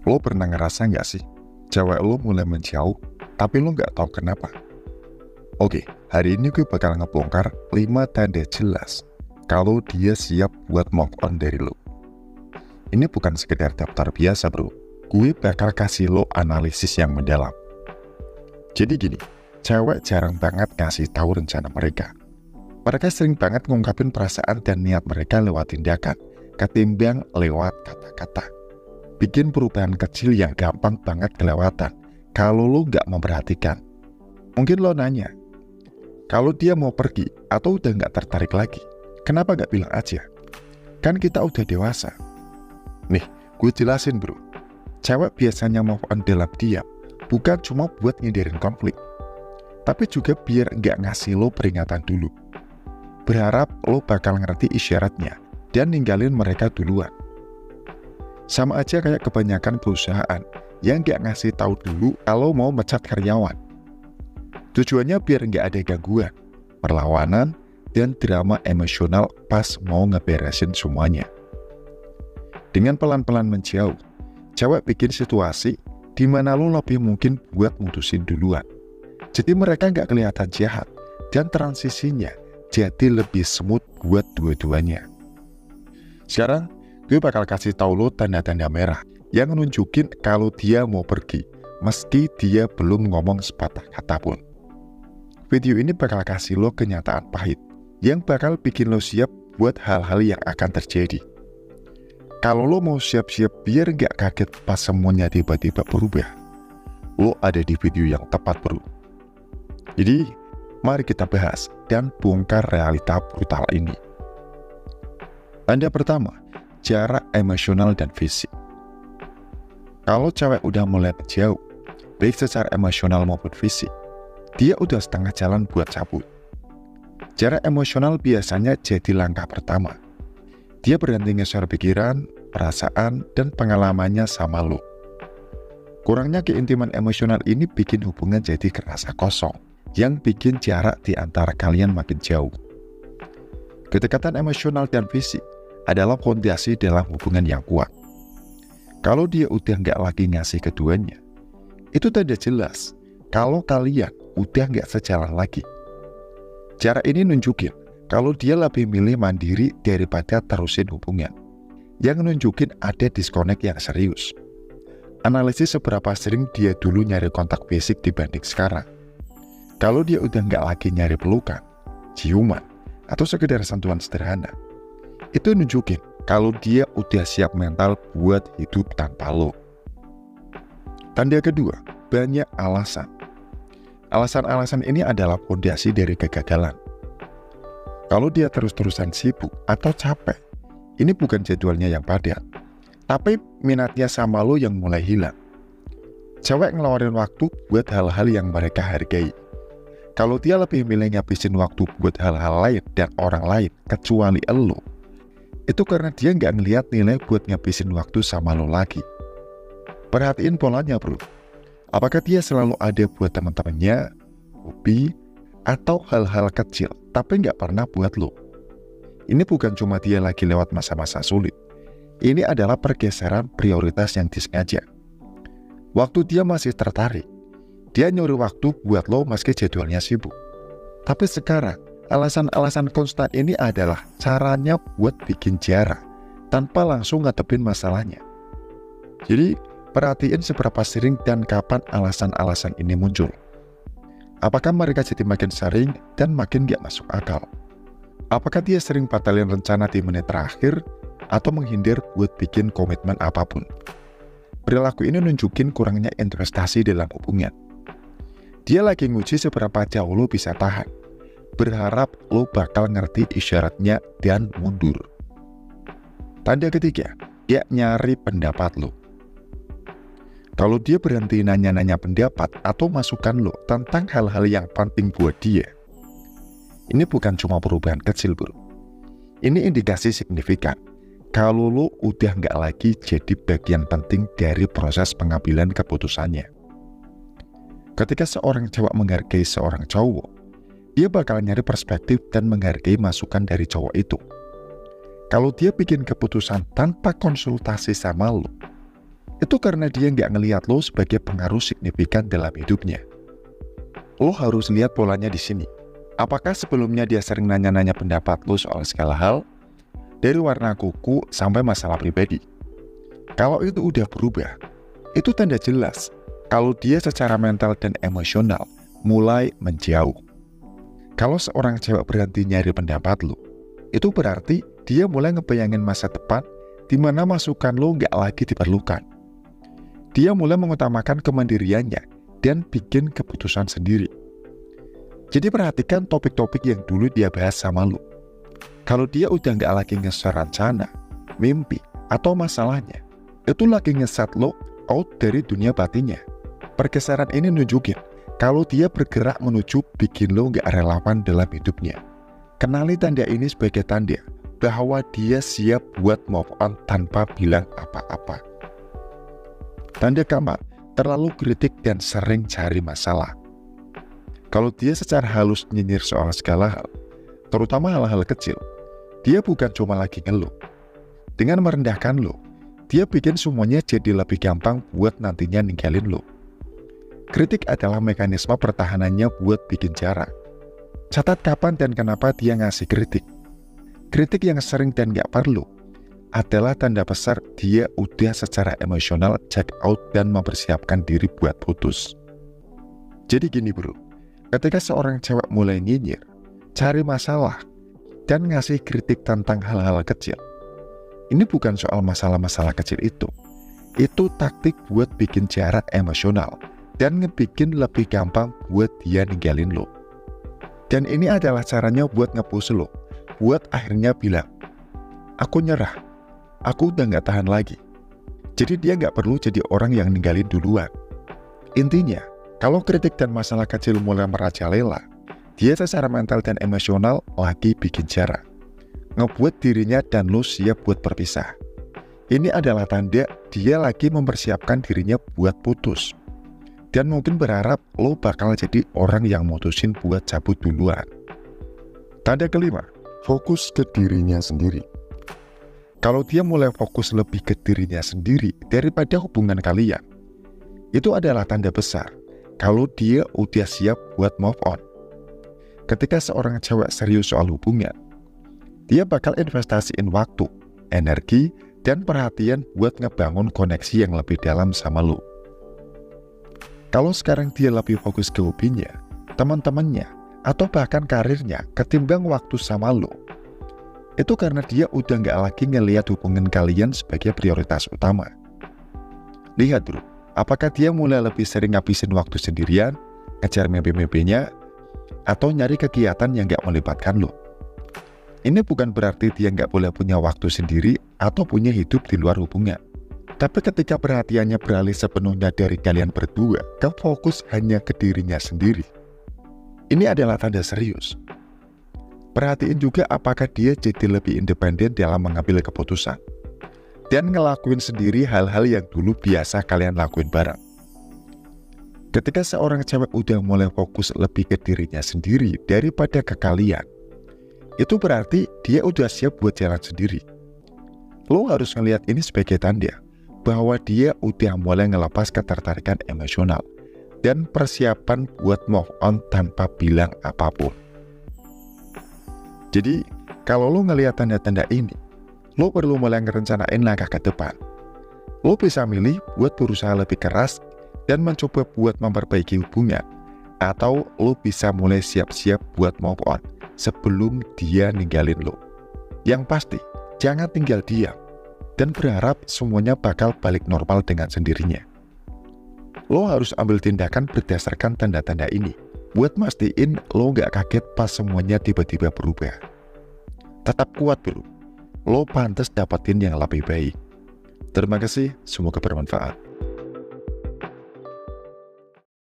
Lo pernah ngerasa nggak sih, cewek lo mulai menjauh, tapi lo nggak tahu kenapa? Oke, hari ini gue bakal ngebongkar 5 tanda jelas kalau dia siap buat move on dari lo. Ini bukan sekedar daftar biasa bro, gue bakal kasih lo analisis yang mendalam. Jadi gini, cewek jarang banget ngasih tahu rencana mereka. Mereka sering banget ngungkapin perasaan dan niat mereka lewat tindakan, ketimbang lewat kata-kata. Bikin perubahan kecil yang gampang banget kelewatan kalau lo nggak memperhatikan. Mungkin lo nanya, kalau dia mau pergi atau udah nggak tertarik lagi, kenapa nggak bilang aja? Kan kita udah dewasa. Nih, gue jelasin bro. Cewek biasanya move on dalam diam, bukan cuma buat ngindarin konflik, tapi juga biar nggak ngasih lo peringatan dulu. Berharap lo bakal ngerti isyaratnya dan ninggalin mereka duluan. Sama aja kayak kebanyakan perusahaan yang nggak ngasih tahu dulu kalau mau mecat karyawan. Tujuannya biar nggak ada gangguan, perlawanan, dan drama emosional pas mau ngeberesin semuanya. Dengan pelan-pelan menjauh, cewek bikin situasi di mana lo lebih mungkin buat mutusin duluan. Jadi mereka nggak kelihatan jahat, dan transisinya jadi lebih smooth buat dua-duanya. Sekarang, gue bakal kasih tahu lo tanda-tanda merah yang nunjukin kalau dia mau pergi, meski dia belum ngomong sepatah kata pun. Video ini bakal kasih lo kenyataan pahit, yang bakal bikin lo siap buat hal-hal yang akan terjadi. Kalau lo mau siap-siap biar nggak kaget pas semuanya tiba-tiba berubah, lo ada di video yang tepat bro. Jadi, mari kita bahas dan bongkar realita brutal ini. Tanda pertama, jarak emosional dan fisik. Kalau cewek udah mulai menjauh, baik secara emosional maupun fisik, dia udah setengah jalan buat cabut. Jarak emosional biasanya jadi langkah pertama. Dia berhenti nge-share pikiran, perasaan, dan pengalamannya sama lo. Kurangnya keintiman emosional ini bikin hubungan jadi kerasa kosong, yang bikin jarak di antara kalian makin jauh. Kedekatan emosional dan fisik adalah fondasi dalam hubungan yang kuat. Kalau dia udah nggak lagi ngasih keduanya, itu tanda jelas kalau kalian udah nggak sejalan lagi. Jarak ini nunjukin kalau dia lebih milih mandiri daripada terusin hubungan, yang nunjukin ada disconnect yang serius. Analisis seberapa sering dia dulu nyari kontak fisik dibanding sekarang. Kalau dia udah nggak lagi nyari pelukan, ciuman, atau sekedar sentuhan sederhana, itu nunjukin kalau dia udah siap mental buat hidup tanpa lo. Tanda kedua, banyak alasan. Alasan-alasan ini adalah fondasi dari kegagalan. Kalau dia terus-terusan sibuk atau capek, ini bukan jadwalnya yang padat, tapi minatnya sama lo yang mulai hilang. Cewek ngeluarin waktu buat hal-hal yang mereka hargai. Kalau dia lebih milih ngabisin waktu buat hal-hal lain dan orang lain kecuali elo, itu karena dia nggak ngeliat nilai buat ngabisin waktu sama lo lagi. Perhatiin polanya bro. Apakah dia selalu ada buat teman-temannya, hobi, atau hal-hal kecil, tapi nggak pernah buat lo? Ini bukan cuma dia lagi lewat masa-masa sulit. Ini adalah pergeseran prioritas yang disengaja. Waktu dia masih tertarik, dia nyuruh waktu buat lo meski jadwalnya sibuk. Tapi sekarang, alasan-alasan konstan ini adalah caranya buat bikin jarak, tanpa langsung ngadepin masalahnya. Jadi, perhatiin seberapa sering dan kapan alasan-alasan ini muncul. Apakah mereka jadi makin sering dan makin gak masuk akal? Apakah dia sering batalin rencana di menit terakhir, atau menghindar buat bikin komitmen apapun? Perilaku ini nunjukin kurangnya investasi dalam hubungan. Dia lagi nguji seberapa jauh lo bisa tahan, berharap lo bakal ngerti isyaratnya dan mundur. Tanda ketiga, dia nyari pendapat lo. Kalau dia berhenti nanya-nanya pendapat atau masukan lo tentang hal-hal yang penting buat dia, ini bukan cuma perubahan kecil bro. Ini indikasi signifikan kalau lo udah nggak lagi jadi bagian penting dari proses pengambilan keputusannya. Ketika seorang cewek menghargai seorang cowok, dia bakal nyari perspektif dan menghargai masukan dari cowok itu. Kalau dia bikin keputusan tanpa konsultasi sama lo, Itu karena dia nggak ngelihat lo sebagai pengaruh signifikan dalam hidupnya. Lo harus lihat polanya di sini. Apakah sebelumnya dia sering nanya-nanya pendapat lo soal segala hal, dari warna kuku sampai masalah pribadi? Kalau itu udah berubah, itu tanda jelas kalau dia secara mental dan emosional mulai menjauh. Kalau seorang cewek berhenti nyari pendapat lo, itu berarti dia mulai ngebayangin masa depan di mana masukan lo nggak lagi diperlukan. Dia mulai mengutamakan kemandiriannya dan bikin keputusan sendiri. Jadi perhatikan topik-topik yang dulu dia bahas sama lo. Kalau dia udah nggak lagi nge-share rencana, mimpi, atau masalahnya, itu lagi nge-set lo out dari dunia batinnya. Pergeseran ini nunjukin kalau dia bergerak menuju bikin lo nggak relevan dalam hidupnya. Kenali tanda ini sebagai tanda bahwa dia siap buat move on tanpa bilang apa-apa. Tanda keempat, terlalu kritik dan sering cari masalah. Kalau dia secara halus nyinyir soal segala hal, terutama hal-hal kecil, dia bukan cuma lagi ngeluh. Dengan merendahkan lo, dia bikin semuanya jadi lebih gampang buat nantinya ninggalin lo. Kritik adalah mekanisme pertahanannya buat bikin jarak. Catat kapan dan kenapa dia ngasih kritik. Kritik yang sering dan gak perlu adalah tanda besar dia udah secara emosional check out dan mempersiapkan diri buat putus. Jadi gini bro, ketika seorang cewek mulai nyinyir, cari masalah, dan ngasih kritik tentang hal-hal kecil, ini bukan soal masalah-masalah kecil itu. Itu taktik buat bikin jarak emosional dan ngebikin lebih gampang buat dia ninggalin lo. Dan ini adalah caranya buat nge-push lo, buat akhirnya bilang, aku nyerah, aku udah gak tahan lagi. Jadi dia gak perlu jadi orang yang ninggalin duluan. Intinya, kalau kritik dan masalah kecil mulai merajalela, dia secara mental dan emosional lagi bikin jarak, ngebuat dirinya dan lo siap buat berpisah. Ini adalah tanda dia lagi mempersiapkan dirinya buat putus. Dan mungkin berharap lo bakal jadi orang yang mutusin buat cabut duluan. Tanda kelima, fokus ke dirinya sendiri. Kalau dia mulai fokus lebih ke dirinya sendiri daripada hubungan kalian, itu adalah tanda besar kalau dia udah siap buat move on. Ketika seorang cewek serius soal hubungan, dia bakal investasiin waktu, energi, dan perhatian buat ngebangun koneksi yang lebih dalam sama lo. Kalau sekarang dia lebih fokus ke hobinya, teman-temannya, atau bahkan karirnya ketimbang waktu sama lo, itu karena dia udah nggak lagi ngelihat hubungan kalian sebagai prioritas utama. Lihat dulu, apakah dia mulai lebih sering ngabisin waktu sendirian, ngejar mimpi-mimpinya, atau nyari kegiatan yang nggak melibatkan lo. Ini bukan berarti dia nggak boleh punya waktu sendiri atau punya hidup di luar hubungan. Tapi ketika perhatiannya beralih sepenuhnya dari kalian berdua ke fokus hanya ke dirinya sendiri, ini adalah tanda serius. Perhatiin juga apakah dia jadi lebih independen dalam mengambil keputusan dan ngelakuin sendiri hal-hal yang dulu biasa kalian lakuin bareng. Ketika seorang cewek udah mulai fokus lebih ke dirinya sendiri daripada ke kalian, itu berarti dia udah siap buat jalan sendiri. Lo harus ngelihat ini sebagai tanda bahwa dia udah mulai ngelepas ketertarikan emosional dan persiapan buat move on tanpa bilang apapun. Jadi, kalau lo ngelihat tanda-tanda ini, lo perlu mulai ngerencanain langkah ke depan. Lo bisa milih buat berusaha lebih keras dan mencoba buat memperbaiki hubungan, atau lo bisa mulai siap-siap buat move on sebelum dia ninggalin lo. Yang pasti, jangan tinggal diam dan berharap semuanya bakal balik normal dengan sendirinya. Lo harus ambil tindakan berdasarkan tanda-tanda ini, buat mastiin lo gak kaget pas semuanya tiba-tiba berubah. Tetap kuat bro, lo pantas dapetin yang lebih baik. Terima kasih, semoga bermanfaat.